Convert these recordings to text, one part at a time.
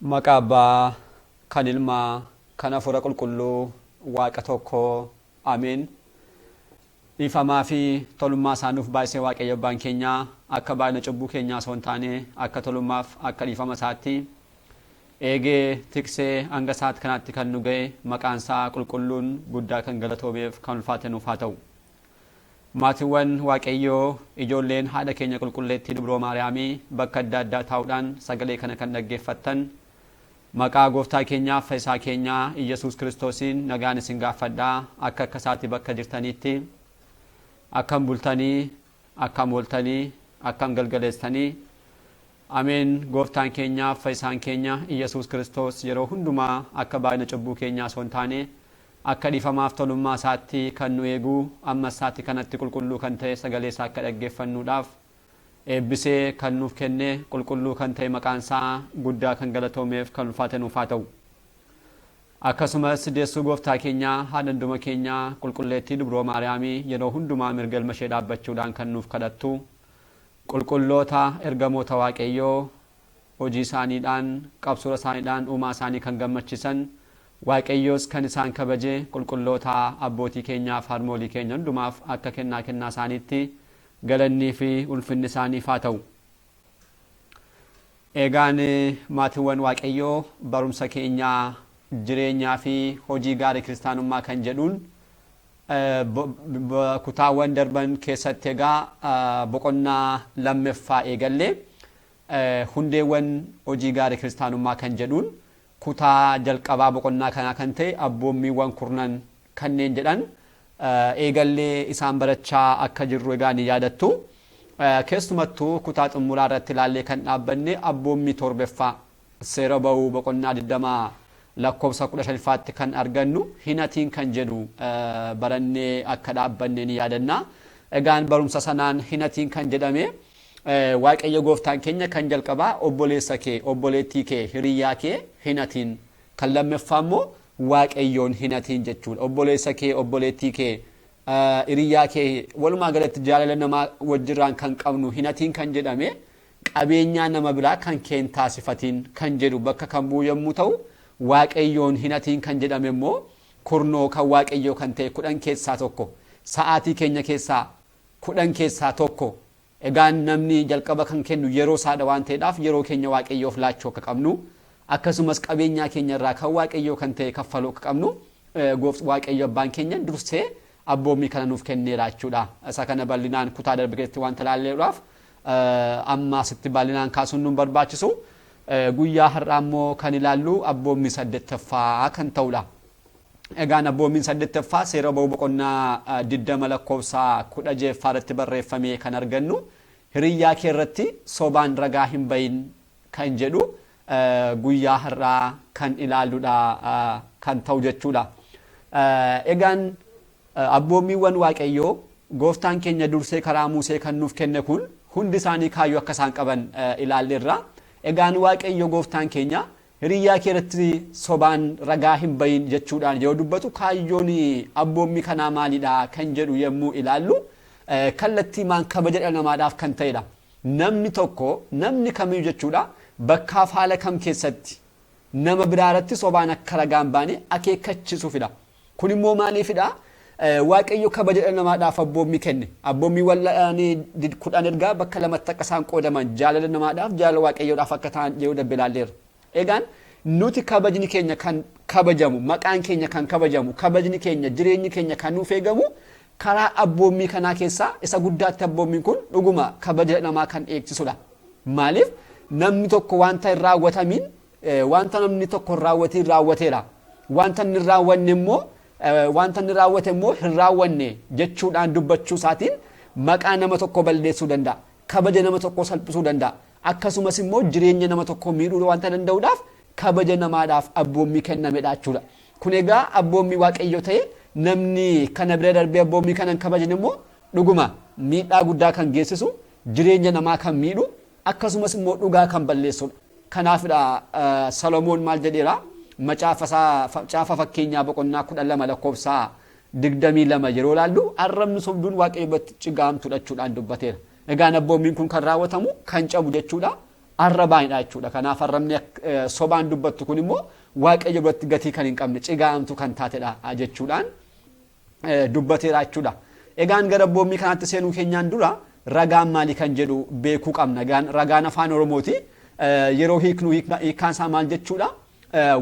Maqaa Abbaa, kan Ilmaa, kan Hafuura Qulqulluu, Waaqa tokkoo, Ameen. Dhiifamaa fi tolummaa isaa nuuf baay'isee Waaqayyo Abbaan keenya akka baay'ina cubbuu keenyaa osoo hin taane akka tolummaaf akka dhiifama isaatti eegee tiksee hanga isaatti kanatti kan nu ga'e maqaan isaa qulqulluun guddaa kan galatoomeef kan ulfaate nuuf haa ta'u. Maatiiwwan Waaqayyoo ijoolleen haadha keenya qulqulleettii Dubroo Maariyaamii bakka adda addaa taa'uudhaan sagalee kana kan dhaggeeffattan maqaa gooftaa keenyaaf fayyisaa keenyaa Iyyasuus Kiristoosiin nagaan isin gaafadhaa akka isaatti bakka jirtaniitti akkam bultanii akkam ooltanii akkam galgaleessanii ameen. Gooftaan keenyaaf fayyisaan keenya Iyyasuus Kiristoos yeroo hundumaa akka baay'ina cubbuu keenyaa osoo hin taane akka dhiifamaaf tolummaa isaatti kan nu eeguu amma isaatti kanatti qulqulluu kan ta'e sagalee isaa akka dhaggeeffannuudhaaf eebbisee kan nuuf kenne qulqulluu kan ta'e maqaan isaa guddaa kan galatoomeef kan ulfaate nuuf haa ta'u. Akkasumas deessuu gooftaa keenyaa haadha hunduma keenyaa qulqulleettii Dubroo Maariyaamii yeroo hundumaa mirga ilma ishee dhaabbachuudhaan kan nuuf kadhattu qulqulloota ergamoota Waaqayyoo hojii isaaniidhaan qabsoo isaaniidhaan uumaa isaanii kan gammachiisan Waaqayyoos kan isaan kabaje qulqulloota abbootii keenyaaf harmoolii keenya hundumaaf akka kennaa isaaniitti galannii fi ulfinni isaaniif haa ta'u. Eegaan maatiiwwan Waaqayyoo barumsa keenyaa jireenyaa fi hojii gaarii kiristaanummaa kan jedhuun kutaawwan darban keessatti egaa boqonnaa lammaffaa eegallee hundeewwan hojii gaarii kiristaanummaa kan jedhuun kutaa jalqabaa boqonnaa kanaa kan ta'e abboommiiwwan kurnan kanneen jedhan eegallee isaan barachaa akka jirru egaa ni yaadattu. Keessumattuu kutaa xumuraa irratti ilaallee kan dhaabbanne abboommii torbaffaa seera ba'uu boqonnaa 20 lakkoofsa 15tti kan argannu hinatiin kan jedhu barannee akka dhaabbanne ni yaadanna. Egaan barumsa sanaan hinatiin kan jedhame Waaqayyo gooftaan keenya kan jalqabaa obboleessa kee obboleettii kee hiriyyaa kee hinatiin kan lammaffaa immoo Waaqayyoon hinatiin jechuudha. Obboleessa kee obboleettii kee hiriyyaa kee walumaa galatti jaalala namaa wajjirraan kan qabnu hinatiin kan jedhame qabeenyaa nama biraa kan keen taasifatiin kan jedhu bakka kan bu'u yommuu ta'u Waaqayyoon hinatiin kan jedhame immoo kurnoo kan Waaqayyoo kan ta'e 10 keessaa tokko sa'aatii keenya keessaa 10 keessaa tokko. Egaan namni jalqaba kan kennu yeroo saadha waan ta'eedhaaf yeroo keenya Waaqayyoof laachuu akka qabnu akkasumas qabeenyaa keenya irraa kan Waaqayyoo kan ta'e kaffaluu akka qabnu Waaqayyo abbaan keenya dursee abboommii kana nuuf kenneera jechuudha. Isa kana bal'inaan kutaa darbe keessatti waan talaalleedhaaf amma sitti bal'inaan kaasuun nu barbaachisu. Guyyaa har'aa immoo kan ilaallu abboommii 8ffaa kan ta'udha. Egaan abboommii 8ffaa seera ba'uu boqonnaa 20 lakkoofsa 16 irratti barreeffamee kan argannu hiriyyaa kee irratti sobaan ragaa hin bayin kan jedhu guyyaa har'aa kan ilaalludha kan ta'u jechuudha. Egaan abboommiiwwan Waaqayyoo gooftaan keenya dursee karaa Musee kan nuuf kenne kun hundi isaanii kaayyoo akka isaan qaban ilaalleerra. Egaan Waaqayyo gooftaan keenya hiriyyaa kee irratti sobaan ragaa hin bayin jechuudhaan yoo dubbatu kaayyoon abboommii kanaa maalidha kan jedhu yommuu ilaallu kallattii maan kabaja dhala namaadhaaf kan ta'edha. Namni tokko namni kamiyyuu jechuudha bakkaaf haala kam keessatti nama biraa irratti sobaan akka ragaa hin baane akeekkachiisuufidha. Kun immoo maaliifidha? Waaqayyo kabaja dhala namaadhaaf abboommii kenne. Abboommii wal'aanii 10 ergaa bakka lamatti akka isaan qoodaman jaalala namaadhaaf jaalala Waaqayyoodhaaf akka ta'an yoo dabbalaalleera. Egaan nuti kabajni keenya kan kabajamu maqaan keenya kan kabajamu kabajni keenya jireenyi keenya kan nuuf eegamu karaa abboommii kanaa keessaa isa guddaatti abboommiin kun dhuguma kabaja namaa kan eegsisudha. Maaliif namni tokko wanta hin raawwatamin wanta namni tokko hin raawwateera. Wanta inni raawwanne immoo wanta inni raawwate immoo hin raawwanne jechuudhaan dubbachuu isaatiin maqaa nama tokko balleessuu danda'a. Kabaja nama tokko salphisuu danda'a. Akkasumas immoo jireenya nama tokko miidhuu wanta danda'uudhaaf kabaja namaadhaaf abboommii kennamedha jechuudha. Kun egaa abboommii Waaqayyoo ta'e namni kana bira darbee abboommii kanan kabajan immoo dhuguma miidhaa guddaa kan geessisu jireenya namaa kan miidhu akkasumas immoo dhugaa kan balleessudha. Kanaafidha Salomoon maal jedheera macaafa fakkeenyaa boqonnaa 12 lakkoofsa 22 yeroo laallu arrabni sobduun Waaqayyo biratti cigaamtudha jechuudhaan dubbateera. Egaan abboommiin kun kan raawwatamu kan cabu jechuudha arrabaanidha jechuudha. Kanaaf arrabni sobaan dubbattu kun immoo waaqayyo biratti gatii kan hin qabne cigaa'amtu kan taatedha jechuudhaan dubbateera jechuudha. Egaan gara abboommii kanaatti seenuu keenyaan dura ragaan maalii kan jedhu beekuu qabna. Ragaan afaan Oromooti. Yeroo hiiknu hiikkaan isaa maal jechuudha?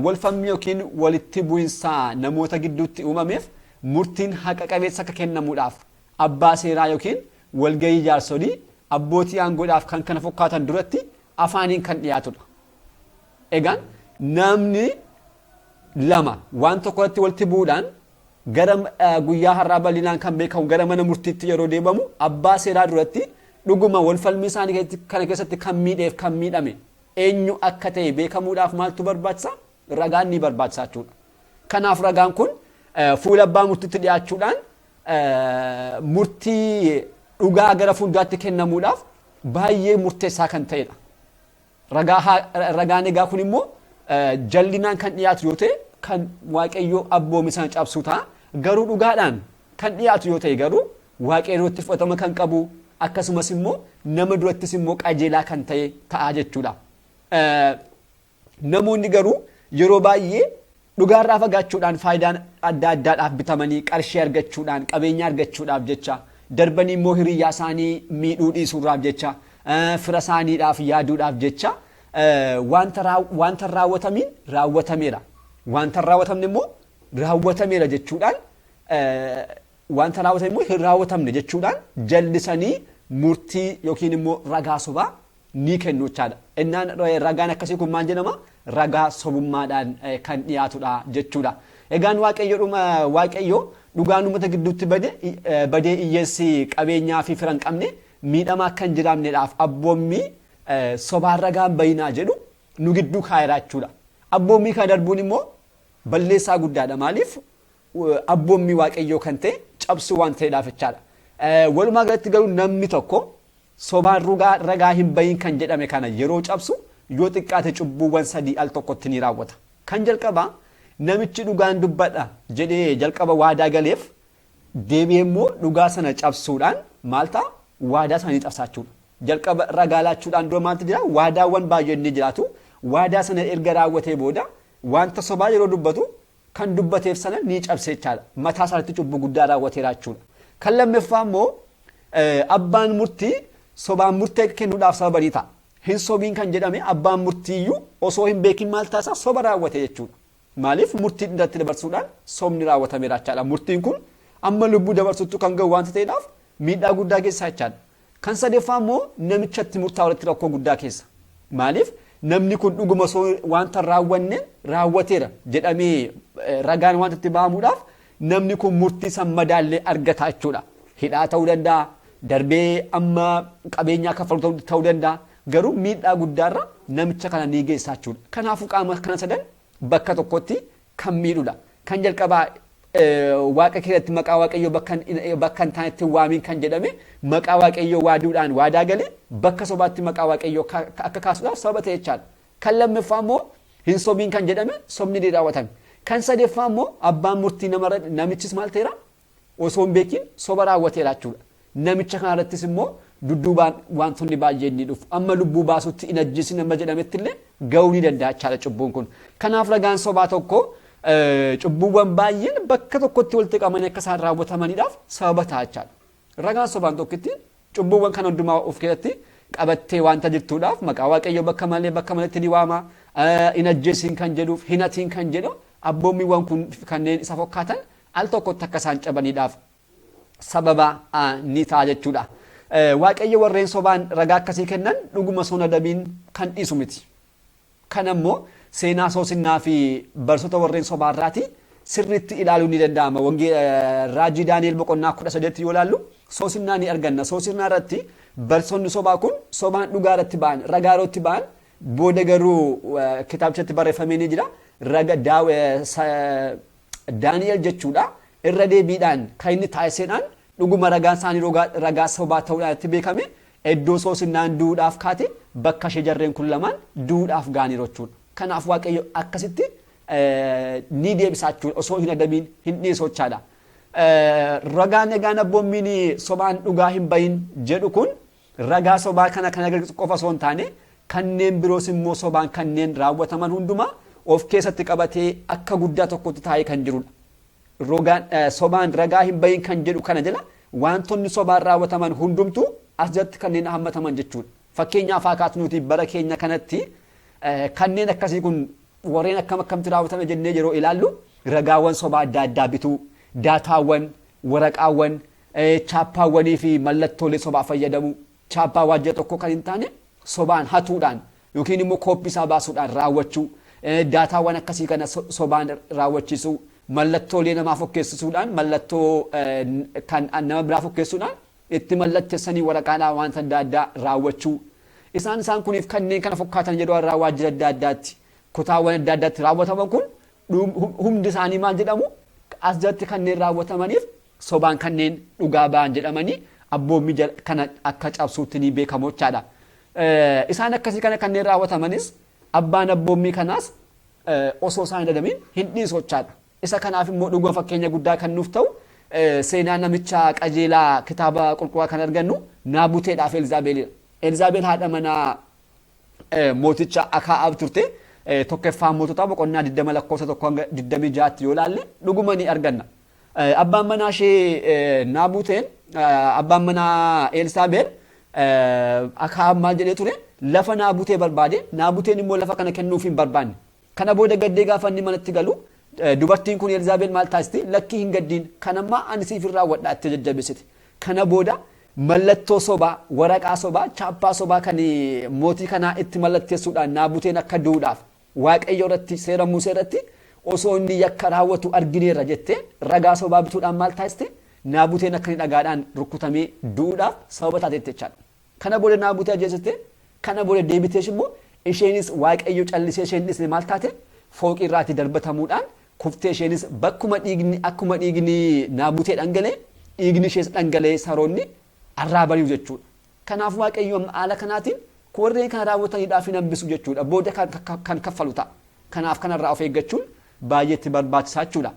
Walfalmii yookiin walitti bu'insa namoota gidduutti uumameef murtiin haqa qabeessa akka kennamuudhaaf abbaa seeraa yookiin walgahii jaarsolii abbootii aangoodhaaf kan kana fakkaatan duratti afaaniin kan dhiyaatudha. Egaan namni lama waan tokkotti walitti bu'uudhaan gara guyyaa har'aa bal'inaan kan beekamu gara mana murtiitti yeroo deemamu abbaa seeraa duratti dhuguma walfalmii isaanii kana keessatti kan miidheef kan miidhame eenyu akka ta'e beekamuudhaaf maaltu barbaachisa? Ragaan ni barbaachisa jechuudha. Kanaaf ragaan kun fuula abbaa murtiitti dhiyaachuudhaan murtii dhugaa gara fuulduraatti kennamuudhaaf baay'ee murteessaa kan ta'edha. Ragaan egaa kun immoo jallinaan kan dhiyaatu yoo ta'e kan waaqayyoo abboomi sana cabsu ta'a. Garuu dhugaadhaan kan dhiyaatu yoo ta'e garuu waaqayyootti fudhatama kan qabu akkasumas immoo nama durattis immoo qajeelaa kan ta'e ta'a jechuudha. Namoonni garuu yeroo baay'ee dhugaarraa fagaachuudhaan faayidaan adda addaadhaaf bitamanii qarshii argachuudhaan qabeenya argachuudhaaf jecha darbanii immoo hiriyyaa isaanii miidhuu dhiisuudhaaf jecha fira isaaniidhaaf yaaduudhaaf jecha wanta raawwatamiin raawwatameera. Wanta raawwatamne immoo raawwatameera jechuudhaan wanta raawwatame immoo hin raawwatamne jechuudhaan jallisanii murtii yookiin immoo ragaa sobaa ni kennu jechaadha. Innaan ragaan akkasii kun maal jedhama? Ragaa sobummaadhaan kan dhiyaatudha jechuudha. Egaan waaqayyo dhugaan uummata gidduutti badee hiyyeessi qabeenyaa fi fira hin qabne miidhamaa kan jiraamneedhaaf abboommii sobaan ragaan bayinaa jedhu nu gidduu kaa'eera jechuudha. Abboommii kana darbuun immoo balleessaa guddaadha. Maaliif? Abboommii waaqayyoo kan ta'e cabsuu waan ta'eedhaaf jechaadha. Walumaa galatti garuu namni tokko sobaan ragaa hin bayin kan jedhame kana yeroo cabsu yoo xiqqaate cubbuuwwan 3 al tokkotti ni raawwata. Kan jalqabaa namichi dhugaan dubbadha jedhee jalqaba waadaa galeef deebi'ee immoo dhugaa sana cabsuudhaan maal ta'a? Waadaa sana ni cabsaachuudha. Jalqaba ragaa laachuudhaan dura maaltu jira? Waadaawwan baay'een ni jiraatu. Waadaa sana erga raawwatee booda wanta sobaa yeroo dubbatu kan dubbateef sana ni cabsee jechaadha. Mataa isaatti cubbuu guddaa raawwateera jechuudha. Kan lammaffaa immoo abbaan murtii sobaan murtee kennuudhaaf sababa ni ta'a. Hin sobiin kan jedhame abbaan murtiiyyuu osoo hin beekin maal taasisaa? Soba raawwate jechuudha. Maaliif? Murtii irratti dabarsuudhaan sobni raawwatameera jechaadha. Murtiin kun amma lubbuu dabarsuttu kan gahu wanta ta'eedhaaf miidhaa guddaa keessaa jechaadha. Kan sadeeffaa immoo namichatti murtaa walitti rakkoo guddaa keessa. Maaliif? Namni kun dhuguma osoo wanta raawwanne raawwateera jedhamee ragaan wanta itti ba'amuudhaaf namni kun murtii san madaallee argata jechuudha. Hidhaa ta'uu danda'a, darbee amma qabeenyaa kaffalu ta'uu danda'a. Garuu miidhaa guddaarra namicha kana ni geessa jechuudha. Kanaafuu qaama kana sadan bakka tokkotti kan miidhudha. Kan jalqabaa waaqa keessatti maqaa waaqayyoo bakka hin taanetti waamiin kan jedhame maqaa waaqayyoo waaduudhaan waadaa galee bakka sobaatti maqaa waaqayyoo akka kaasuudhaaf sababa ta'e jechaadha. Kan lammaffaa immoo hin sobiin kan jedhame sobni ni raawwatame. Kan sadeeffaa immoo abbaan murtii namichis maal ta'eera? Osoo hin beekin soba raawwateera jechuudha. Namicha kanarrattis immoo dudduubaan wantoonni baay'een ni dhufu. Amma lubbuu baasutti hin ajjeesin amma jedhametti illee gahuu ni danda'a jechaadha cubbuun kun. Kanaaf ragaan sobaa tokko cubbuuwwan baay'een bakka tokkotti walitti qabamanii akka isaan raawwatamaniidhaaf sababa ta'a jechaadha. Ragaan sobaan tokkitti cubbuuwwan kana hundumaa of keessatti qabattee wanta jirtuudhaaf maqaa waaqayyoo bakka maletti ni waama. Hin ajjeesin kan jedhuuf hin hatiin kan jedhu abboommiiwwan kun kanneen isa fakkaatan al tokkotti akka isaan cabaniidhaaf sababa ni ta'a jechuudha. Waaqayyo warreen sobaan ragaa akkasii kennan dhuguma sona dabiin kan dhiisu miti. Kan ammoo seenaa soosinnaa fi barsoota warreen sobaarraati sirriitti ilaaluu ni danda'ama. Raajii Daani'el boqonnaa 13 yoo ilaallu soosinnaa ni arganna. Soosinnaa irratti barsoonni sobaa kun sobaan dhugaa irratti ba'an, ragaa irratti ba'an booda garuu kitaabichatti barreeffamee ni jira. Daani'el jechuudha irra deebiidhaan kan inni taasiseedhaan dhuguma ragaan isaanii ragaa sobaa ta'uudhaan itti beekame iddoo soosinnaan duudhaaf kaate bakka ishee jarreen kun lamaan duudhaaf gaaniiru jechuudha. Kanaaf waaqayyo akkasitti ni deebisaa jechuudha osoo hin adabiin hin dhiisu jechaadha. Ragaan egaan abboommiin sobaan dhugaa hin bayin jedhu kun ragaa sobaa kana agarsiisu qofa osoo hin taane kanneen biroos immoo sobaan kanneen raawwataman hundumaa of keessatti qabatee akka guddaa tokkotti taa'ee kan jirudha. Sobaan ragaa hin bahin kan jedhu kana jala wantoonni sobaan raawwataman hundumtuu as jalatti kanneen hammataman jechuudha. Fakkeenyaaf haa kaasnuuti bara keenya kanatti kanneen akkasii kun warreen akkamitti raawwatame jennee yeroo ilaallu ragaawwan sobaa adda addaa bituu, daataawwan, waraqaawwan, chaappaawwanii fi mallattoolee sobaa fayyadamu. Chaappaa waajjira tokko kan hin taane sobaan hatuudhaan yookiin immoo kooppisaa baasuudhaan raawwachuu, daataawwan akkasii kana sobaan raawwachiisuu, mallattoolee namaa fokkeessisuudhaan mallattoo kan nama biraa fokkeessuudhaan itti mallatteessanii waraqaadhaan wanta adda addaa raawwachuu. Isaan kuniif kanneen kana fakkaatan jedhu irraa waajjira adda addaatti kutaawwan adda addaatti raawwataman kun humni isaanii maal jedhamu as jalatti kanneen raawwatamaniif sobaan kanneen dhugaa ba'an jedhamanii abboommii kana akka cabsuutti ni beekamu jechaadha. Isaan akkasii kana kanneen raawwatamanis abbaan abboommii kanaas osoo isaan hin adamin hin dhiisu jechaadha. Isa kanaaf immoo dhuguma fakkeenya guddaa kan nuuf ta'u seenaa namicha qajeelaa kitaaba qulqulluu kan argannu Naabuteedhaaf Elzaabeelidha. Elzaabeel haadha manaa mooticha Akaa'aab turte. Tokkoffaan moototaa boqonnaa 20 lakkoofsa 1-26 yoo ilaalle dhuguma ni arganna. Abbaan manaa ishee Naabuteen abbaan manaa Elzaabeel Akaa'aab maal jedhee ture lafa Naabutee barbaade Naabuteen immoo lafa kana kennuuf hin barbaanne. Kana booda gaddee gaafa inni manatti galu dubartiin kun Elzaabeel maal taasiste lakkii hin gaddiin kanammaa ani siif irraa wadhaa itti jajjabesite. Kana booda mallattoo sobaa, waraqaa sobaa, chaappaa sobaa kan mootii kanaa itti mallatteessuudhaan Naabuteen akka du'uudhaaf Waaqayyo irratti seera Musee irratti osoo inni yakka raawwatu argineerra jettee ragaa sobaa bituudhaan maal taasiste Naabuteen akka inni dhagaadhaan rukutamee du'uudhaaf sababa taateetti jechaadha. Kana booda Naabutee ajjeesiste kana booda deebitees immoo isheenis Waaqayyo callisee isheenis maal taate fooqii irraatti darbatamuudhaan kuftee isheenis bakkuma dhiigni akkuma dhiigni Naabutee dhangalee dhiigni ishees dhangalee saroonni arraa bari'u jechuudha. Kanaaf Waaqayyo haala kanaatiin warreen kana raawwataniidhaaf hin hambisu jechuudha. Booda kan kaffalu ta'a. Kanaaf kanarraa of eeggachuun baay'eetti barbaachisaa jechuudha.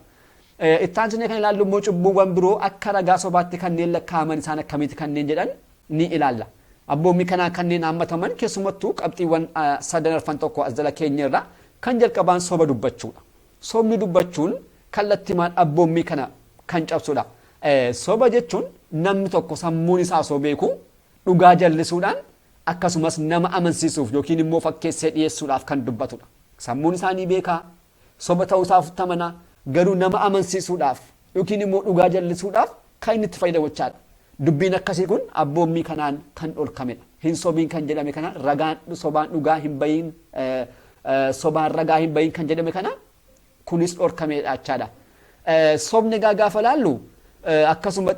Ittaansine kan ilaallu immoo cubbuuwwan biroo akka ragaa sobaatti kanneen lakkaa'aman isaan akkamitti kanneen jedhan ni ilaalla. Abboommii kanaa kanneen hammataman keessumattuu qabxiiwwan 3 tokko as jala keenya irraa kan jalqabaan soba dubbachuudha. Sobni dubbachuun kallattimaan abboommii kana kan cabsudha. Soba jechuun namni tokko sammuun isaa osoo beeku dhugaa jallisuudhaan akkasumas nama amansiisuuf yookiin immoo fakkeessee dhiyeessuudhaaf kan dubbatudha. Sammuun isaanii beekaa soba ta'uusaaf tamana garuu nama amansiisuudhaaf yookiin immoo dhugaa jallisuudhaaf kan inni itti fayyadamu jechaadha. Dubbiin akkasii kun abboommii kanaan kan dhorkamedha. Hin sobiin kan jedhame kana ragaan sobaan dhugaa hin bayin sobaan ragaa hin bayin kan jedhame kana kunis dhorkamedha jechaadha. Sobni gaafa laallu akkasuma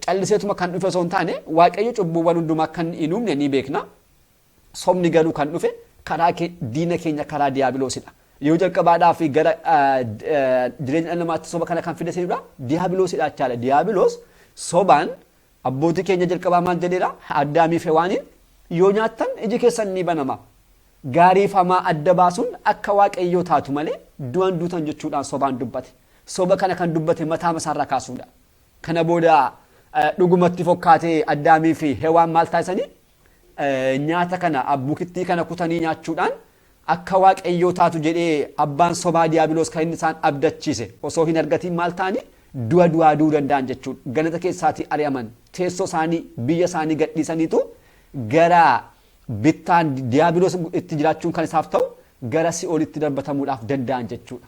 calliseetuma kan dhufe osoo hin taane Waaqayyo cubbuuwwan hundumaa kan hin uumne ni beekna. Sobni garuu kan dhufe karaa diina keenya karaa diiyaabiloosidha. Yoo jalqabaadhaaf gara jireenya dhala namaatti soba kana kan fidesedha diiyaabiloosidha jechaadha. Diiyaabiloos sobaan abbootii keenya jalqabaa maal jedheedha Addaamiif Hewaaniin yoo nyaattan iji keessan ni banama. Gaarii fi hamaa adda baasuun akka Waaqayyoo taatu malee du'an duutan jechuudhaan sobaan dubbate. Soba kana kan dubbate mataa masaarraa kaasuudha. Kana booda dhugumatti fokkaatee Addaamii fi Hewaan maal taasisanii nyaata kana abbukittii kana kutanii nyaachuudhaan akka Waaqayyoo taatu jedhee abbaan sobaa diiyaabiloos kan inni isaan abdachiise osoo hin argatiin maal ta'anii du'a du'uu danda'an jechuudha. Ganata keessaatii ari'aman teessoo isaanii biyya isaanii gadhiisaniitu gara bittaan diiyaabiloos itti jiraachuun kan isaaf ta'u gara si'oolitti darbatamuudhaaf danda'an jechuudha.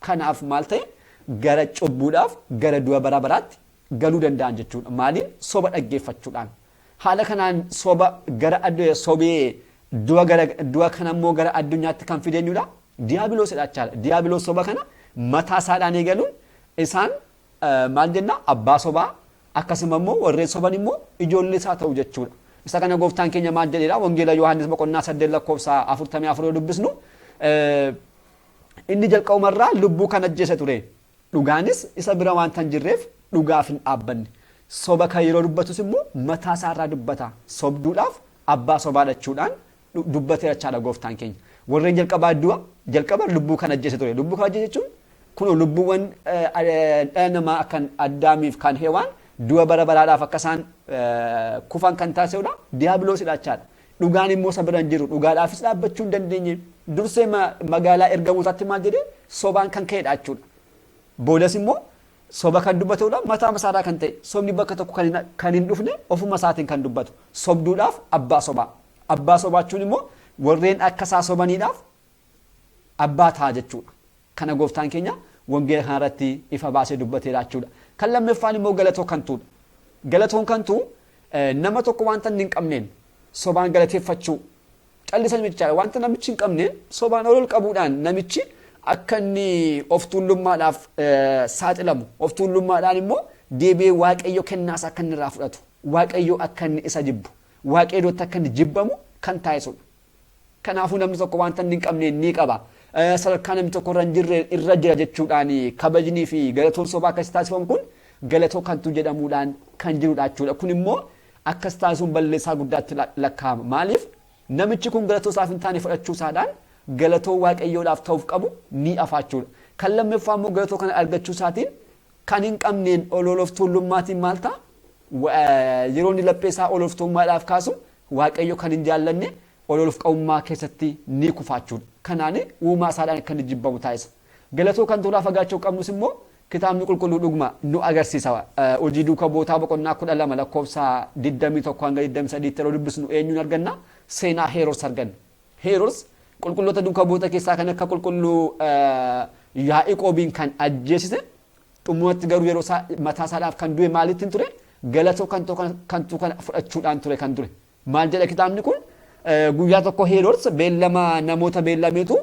Kanaaf maal ta'e gara cubbuudhaaf gara du'a bara baraatti galuu danda'an jechuudha. Maaliin soba dhaggeeffachuudhaan. Haala kanaan soba gara sobee du'a kanammoo gara addunyaatti kan fideenyudha. Diiyaabiloosidha jechaadha. Diiyaabiloos soba kana mataa isaadhaan eegaluun isaan maal jenna abbaa sobaa akkasuma immoo warreen soban immoo ijoollee isaa ta'u jechuudha. Isa kana gooftaan keenya maal jedheedha wangeela Yohaannis boqonnaa 8 lakkoofsa 44 yoo dubbisnu inni jalqabumarraa lubbuu kan ajjeese ture. Dhugaanis isa bira waan tan jirreef dhugaaf hin dhaabbanne. Soba kan yeroo dubbatus immoo mataa isaarraa dubbata. Sobduudhaaf abbaa sobaa dhachuudhaan dubbatee jechaadha gooftaan keenya. Warreen jalqaba lubbuu kan ajjeese ture. Lubbuu kan ajjeese jechuun kun lubbuuwwan dhala namaa akkan Addaamiif kan Hewaan du'a bara baraadhaaf akka isaan kufan kan taasisudha. Diiyaabiloosidha jechaadha. dhugaan immoo sabiran jiru dhugaadhaafis dhaabbachuu hin dandeenye dursee magaalaa ergamootatti maal jedhee sobaan kan ka'edha jechuudha. Boodas immoo soba kan dubbatudha mataa masaaraa kan ta'e sobni bakka tokko kan hin dhufne ofuma isaatiin kan dubbatu sobduudhaaf abbaa sobaa. Abbaa sobaachuun immoo warreen akka isaa sobaniidhaaf abbaa ta'a jechuudha. Kana gooftaan keenya wangeela kanarratti ifa baasee dubbateera jechuudha. Kan lammaffaan immoo galatoo kan tuudha. Galatoon kan tuu nama tokko wanta hin qabneen sobaan galateeffachuu callisan jechaadha. Wanta namichi hin qabneen sobaan ol qabuudhaan namichi akka inni of tuulummaadhaaf saaxilamu of tuulummaadhaan immoo deebi'ee waaqayyo kennaas akka inni irraa fudhatu waaqayyo akka inni isa jibbu waaqayyootti akka inni jibbamu kan taasisudha. Kanaafuu namni tokko wanta hin qabneen ni qaba. Sadarkaa namni tokko irra jira jechuudhaan kabajnii fi galatoon sobaa akkasii taasifamu kun galatoo kantuu jedhamuudhaan kan jirudha jechuudha. Kun immoo akkas taasisuun balleessaa guddaatti lakkaa'ama. Maaliif namichi kun galatoo isaaf hin taane fudhachuu isaadhaan galatoo waaqayyoodhaaf ta'uuf qabu ni afaachuudha. Kan lammaffaa immoo galatoo kana argachuu isaatiin kan hin qabneen ol tuulummaatiin maal ta'a? Yeroo inni lapheessaa ol tuulummaadhaaf kaasu waaqayyo kan hin jaallanne ol qabummaa keessatti ni kufaachuudha. Kanaan uumaa isaadhaan kan jibbamu taasisa. Galatoo kan tuulaa fagaachuu qabnus immoo kitaabni qulqulluu dhuguma nu agarsiisa. Hojii duukaa bootaa boqonnaa 12 lakkoofsa 21 hanga 23 yeroo dubbisnu eenyuun arganna? Seenaa Heroos arganna. Heroos qulqulloota duukaa boota keessaa kan akka qulqulluu Yaa'aqoobiin kan ajjeesise xumurratti garuu yeroo mataa isaadhaaf kan du'e maalittiin ture? Galatoo kantuu kana fudhachuudhaan ture kan ture. Maal jedha kitaabni kun? Guyyaa tokko Heroos beellama namoota beellameetu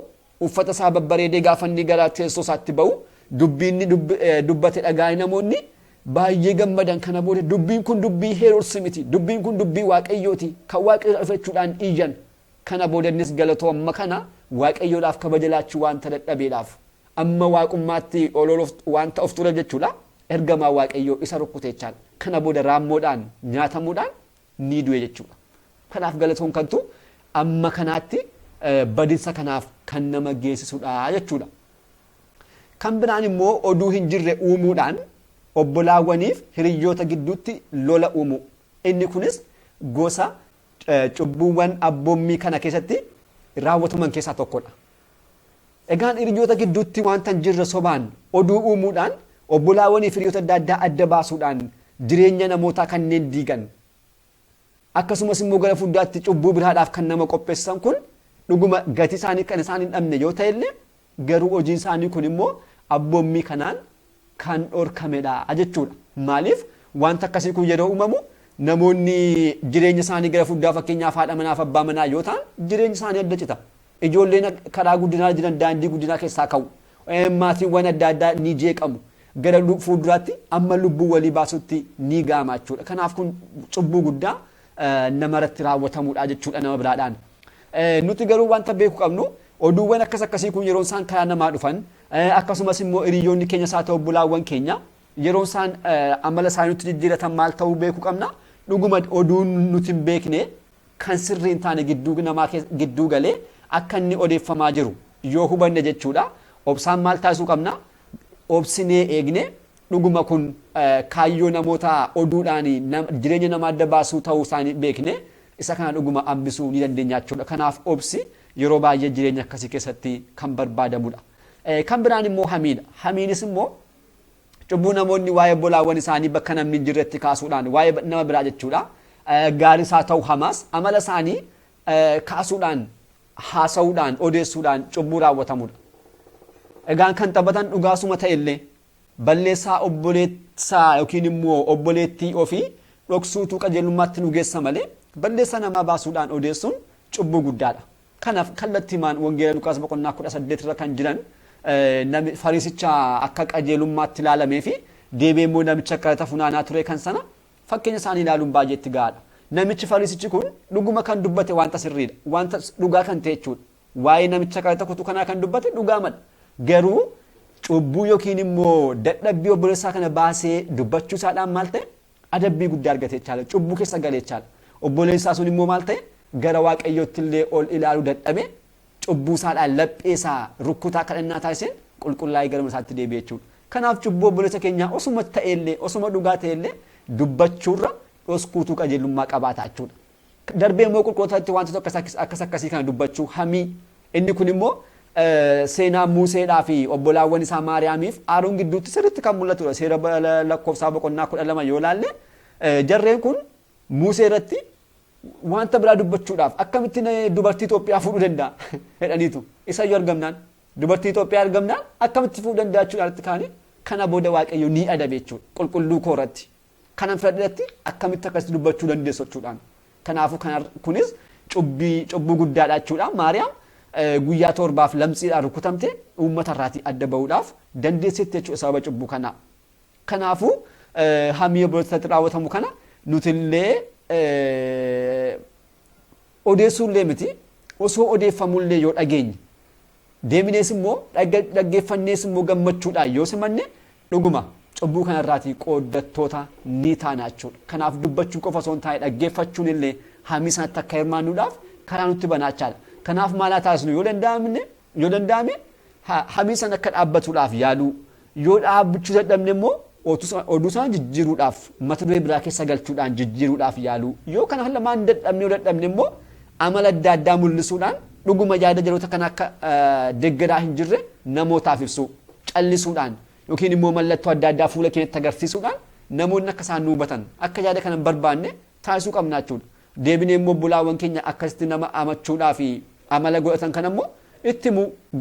uffata isaa babbareedee gaafa inni gara teessoo isaatti ba'u dubbiin dubbate dhagaa'e namoonni baay'ee gammadan. Kana booda dubbiin kun dubbii Heroos miti, dubbiin kun dubbii waaqayyooti kan waaqayyo dhufechuudhaan iyyan. Kana booda innis galatoo amma kana waaqayyoodhaaf kabaja laachuu wanta dadhabeedhaaf amma waaqummaatti wanta of ture jechuudha. Ergamaa waaqayyoo isa rukkuteechaan kana booda raammoodhaan nyaatamuudhaan ni du'e jechuudha. Kanaaf galatoon kantu amma kanaatti badinsa kanaaf kan nama geessisudha jechuudha. Kan biraan immoo oduu hin jirre uumuudhaan obbolaawwaniif hiriyyoota gidduutti lola uumu. Inni kunis gosa cubbuuwwan abboommii kana keessatti raawwataman keessaa tokkodha. Egaan hiriyyoota gidduutti wanta hin jirre sobaan oduu uumuudhaan obbolaawwaniif hiriyyoota adda addaa adda baasuudhaan jireenya namootaa kanneen diigan akkasumas immoo gara fuulduraatti cubbuu biraadhaaf kan nama qopheessan kun dhuguma gatii isaanii kan isaan hin dhabne yoo ta'e illee garuu hojiin isaanii kun immoo abboommii kanaan kan dhorkamedha jechuudha. Maaliif wanta akkasii kun yeroo uumamu namoonni jireenya isaanii gara fuulduraa fakkeenyaaf haadha manaaf abbaa manaa yoo ta'an jireenya isaanii adda cita. Ijoolleen karaa guddinaa jiran daandii guddinaa keessaa ka'u. Maatiiwwan adda addaa ni jeeqamu. Gara fuulduraatti amma lubbuu walii baasutti ni gaama jechuudha. Kanaaf kun cubbuu guddaa namarratti raawwatamuudha jechuudha nama biraadhaan. Nuti garuu wanta beeku qabnu oduuwwan akkasii kun yeroo isaan karaa namaa dhufan akkasumas immoo hiriyoonni keenya isaa ta'u obbolaawwan keenya yeroo isaan amala isaaniitti jijjiiratan maal ta'uu beeku qabna. Dhuguma oduun nuti hin beekne kan sirrii hin taane gidduu galee akka inni odeeffamaa jiru yoo hubanne jechuudha. Obsaan maal taasisuu qabna? Obsinee eegne dhuguma kun kaayyoo namoota oduudhaan jireenya nama adda baasuu ta'uu isaanii beekne isa kana dhuguma hambisuu ni dandeenya jechuudha. Kanaaf obsi yeroo baay'ee jireenya akkasii keessatti kan barbaadamudha. Kan biraan immoo hamiidha. Hamiinis immoo cubbuu namoonni waa'ee obbolaawwan isaanii bakka namni hin jirretti kaasuudhaan waa'ee nama biraa jechuudha. Gaarii isaa ta'u hamaas amala isaanii kaasuudhaan haasa'uudhaan odeessuudhaan cubbuu raawwatamudha. Egaan kan taphatan dhugaasuma ta'e illee balleessaa obboleessaa yookiin immoo obboleettii ofii dhoksuutu qajeelummaatti nu geessa malee balleessaa namaa baasuudhaan odeessuun cubbuu guddaadha. Kanaaf kallattiimaan wangeela Luqaas boqonnaa 18 irra kan jiran fariisicha akka qajeelummaatti ilaalamee fi deebi'ee immoo namicha akka funaanaa ture kan sana fakkeenya isaanii ilaaluun baay'ee itti gahaadha. Namichi fariisichi kun dhuguma kan dubbate wanta sirriidha. Wanta dhugaa kan ta'e jechuudha. Waa'ee namicha kadhata kutu kanaa kan dubbate dhugaa madha. Garuu cubbuu yookiin immoo dadhabbii obboleessaa kana baasee dubbachuu isaadhaan maal ta'e adabbii guddaa argate jechaadha. Cubbuu keessa galee jechaadha. Obboleessaa sun immoo maal ta'e gara waaqayyootti illee ol ilaaluu dadhabe cubbuu isaadhaan lapheesaa rukkutaa kadhannaa taasiseen qulqullaa'ee gara isaatti deebi'e jechuudha. Kanaaf cubbuu obboleessa keenyaa osuma dhugaa ta'ellee dubbachuurra dhoskuutuu qajeelummaa qabaata jechuudha. darbee immoo qulqullootatti wantoota akkas akkasii kana dubbachuu hamii inni kun immoo seenaa Museedhaa fi obbolaawwan isaa Maariyaamiif Aaroon gidduutti sirriitti kan mul'atudha. Seera lakkoofsaa boqonnaa 12 yoo ilaalle jarreen kun Musee irratti wanta biraa dubbachuudhaaf akkamitti dubartii Itoophiyaa fuudhuu danda'a jedhaniitu isa yoo argamnaan dubartii Itoophiyaa argamnaan akkamitti fuudhuu danda'a jechuudhaatti kaanii kana booda Waaqayyo ni adabe jechuudha qulqulluu koorratti kanan fedhatti akkamitti akkasitti dubbachuu dandeessu jechuudhaan kanaafuu kunis cubbuu guddaadha jechuudha. Maariyaam guyyaa torbaaf lamxiidhaan rukutamte uummata irraatii adda bahuudhaaf dandeessetti jechuudha sababa cubbuu kanaa. Kanaafuu hamii obbolootatti raawwatamu kana nutillee odeessuullee miti osoo odeeffamullee yoo dhageenye deeminees immoo dhaggeeffannees immoo gammachuudhaan yoo simanne dhuguma cubbuu kanarraatii qooddattoota ni taana jechuudha. Kanaaf dubbachuu qofa osoo hin taane dhaggeeffachuun illee hamii sanatti akka hirmaannuudhaaf karaa nutti banaachaadha. Kanaaf maal taasisnu yoo danda'ame hamii sana akka dhaabbatuudhaaf yaaluu yoo dhaabbachuu dadhabne immoo oduu sana jijjiiruudhaaf mata duree biraa keessa galchuudhaan jijjiiruudhaaf yaaluu yoo kana lamaan dadhabne immoo amala adda addaa mul'isuudhaan dhuguma yaada jaloota kana akka deggeraa hin jirre namootaaf ibsu callisuudhaan yookiin immoo mallattoo adda addaa fuula keenyatti agarsiisuudhaan namoonni akka isaan nu hubatan akka yaada kana hin barbaanne taasisuu qabna jechuudha. Deebinee immoo obbolaawwan keenya akkasitti nama amachuudhaa fi amala godhatan kana immoo itti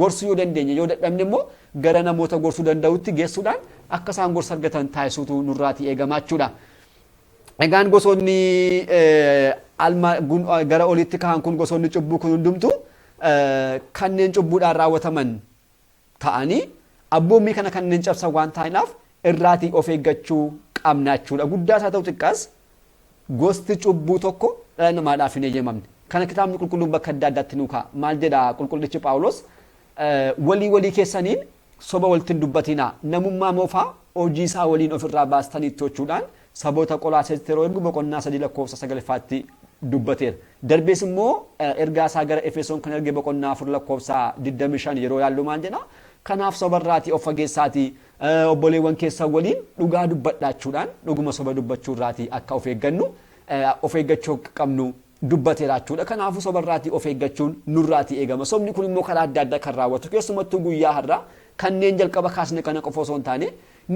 gorsuu yoo dandeenye yoo dadhabne immoo gara namoota gorsuu danda'utti geessuudhaan akka isaan gorsa argatan taasisuutu nurraatii eegamaa jechuudha. Egaan gosoonni gara olitti ka'an kun gosoonni cubbuu kun hundumtu kanneen cubbuudhaan raawwataman ta'anii abboommii kana kanneen cabsan waan ta'aniif irraatii of eeggachuu qabna jechuudha. Guddaas haa ta'u xiqqaas gosti cubbuu tokko dhala namaadhaaf hin eeyyamamne. Kana kitaabni qulqulluun bakka adda addaatti nu kaa'a. Maal jedha qulqullichi Phaawulos walii keessaniin soba waliin dubbatinaa namummaa moofaa hojii isaa waliin ofirraa baastanii jechuudhaan saboota Qolaasees yeroo ergu boqonnaa 3:9 dubbateera. Darbees immoo ergaa isaa gara Efesoon kan erge boqonnaa 4:25 yeroo yaallu maal jedha kanaaf sobarraatii of fageessaatii obboleewwan keessan waliin dhugaa dubbadhaachuudhaan dhuguma soba dubbachuurraatii akka of eeggachuu qabnu dubbateera jechuudha. Kanaafuu sobarraatii of eeggachuun nurraatii eegama. Sobni kun immoo karaa adda addaa kan raawwatu keessumattuu guyyaa har'aa kanneen jalqaba kaasne kana qofa osoo hin taane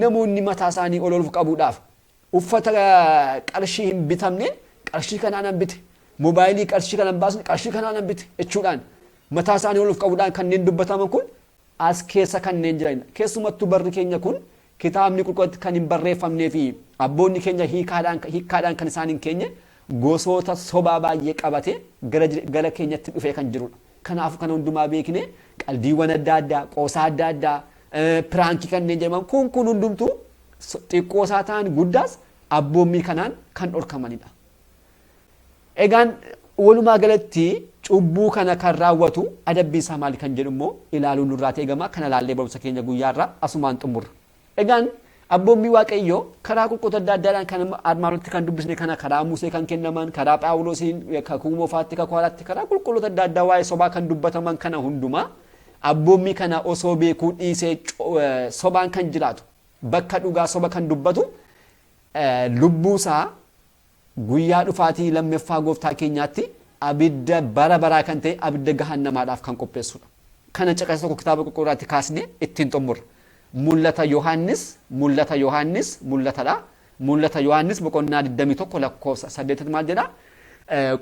namoonni mataa isaanii ol qabuudhaaf uffata qarshii hin bitamne qarshii kanaan hin bite moobaayilii qarshii kanaan baasne qarshii kanaan hin bite jechuudhaan mataa isaanii ol qabuudhaan kanneen dubbataman kun as keessa kanneen jiran keessumattuu barri keenya kun kitaabni qulqulluun kan hin barreeffamnee fi abboonni keenya hiikkaadhaan kan isaan hin keenye gosoota sobaa baay'ee qabate gara keenyatti dhufee kan jirudha. Kanaafuu kana hundumaa beekne qaldiiwwan adda addaa qoosaa adda addaa piraankii kanneen jedhaman kun hundumtuu xiqqoosaa ta'an guddaas abboommii kanaan kan dhorkamanidha. Egaan walumaa galatti cubbuu kana kan raawwatu adabbii isaa maali kan jedhu immoo ilaaluun nurraa eegama. Kana laallee barumsa keenya guyyaarraa asumaan xumurra. Egaan abboommii Waaqayyoo karaa qulqulluu adda addaadhaan kan armaanitti kan dubbisne kana karaa Musee kan kennaman karaa Phaawulosiin kakuu moofaatti kakwaalaatti karaa qulqulluu adda addaa waa'ee sobaa kan dubbataman kana hundumaa abboommii kana osoo beekuu dhiisee sobaan kan jiraatu bakka dhugaa soba kan dubbatu lubbuusaa guyyaa dhufaatii lammaffaa gooftaa keenyaatti abidda bara baraa kan ta'e abidda gahannamaadhaaf kan qopheessudha. Kana caqasa tokko kitaaba qulqulluutti kaasne ittiin xumurra. Mul'ata Yohaannis boqonnaa 21 lakkoofsa 8 maal jedha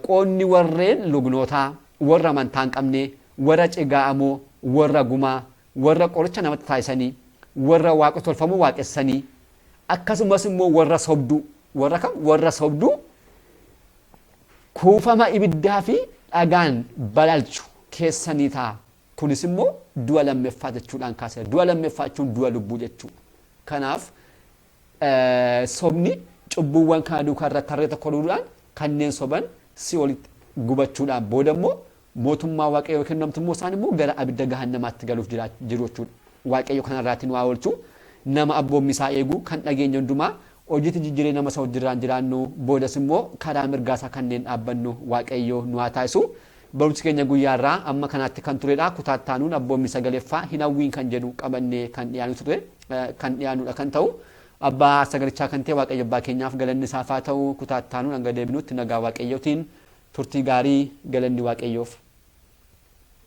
qoonni warreen lugnootaa warra amantaa hin qabne warra cigaa'amoo warra gumaa warra qoricha namatti taasisanii warra waaqa tolfamoo waaqessanii akkasumas immoo warra sobduu kuufama ibiddaa fi dhagaan balalchu keessanii ta'a. Kunis immoo du'a lammaffaa jechuudhaan kaasee du'a lammaffaa jechuun du'a lubbuu jechuudha. Kanaaf sobni cubbuuwwan kana duukaa irratti tarree tokko duudhaan kanneen soban si olitti gubachuudhaan booda immoo mootummaa Waaqayyoo kennamtummoo isaan immoo gara abidda gahannamaatti galuuf jiru jechuudha. Waaqayyo kanarraatiin waa oolchuu nama abboommii isaa eeguu kan dhageenya hundumaa hojiitti jijjiiree nama isa wajjirraan jiraannu boodas immoo karaa mirgaasaa kanneen dhaabbannu Waaqayyo nu haa taasisu. Barumsi keenya guyyaarraa amma kanaatti kan turedha. Kutaattaanuun abboommii sagaleeffaa hin hawwiin kan jedhu qabannee kan dhiyaanu ture kan dhiyaanudha kan ta'u abbaa sagalichaa kan ta'e Waaqayyo abbaa keenyaaf galanni isaaf haa ta'u. Kutaattaanuun hanga deebinutti nagaa Waaqayyootiin turtii gaarii galanni waaqayyoof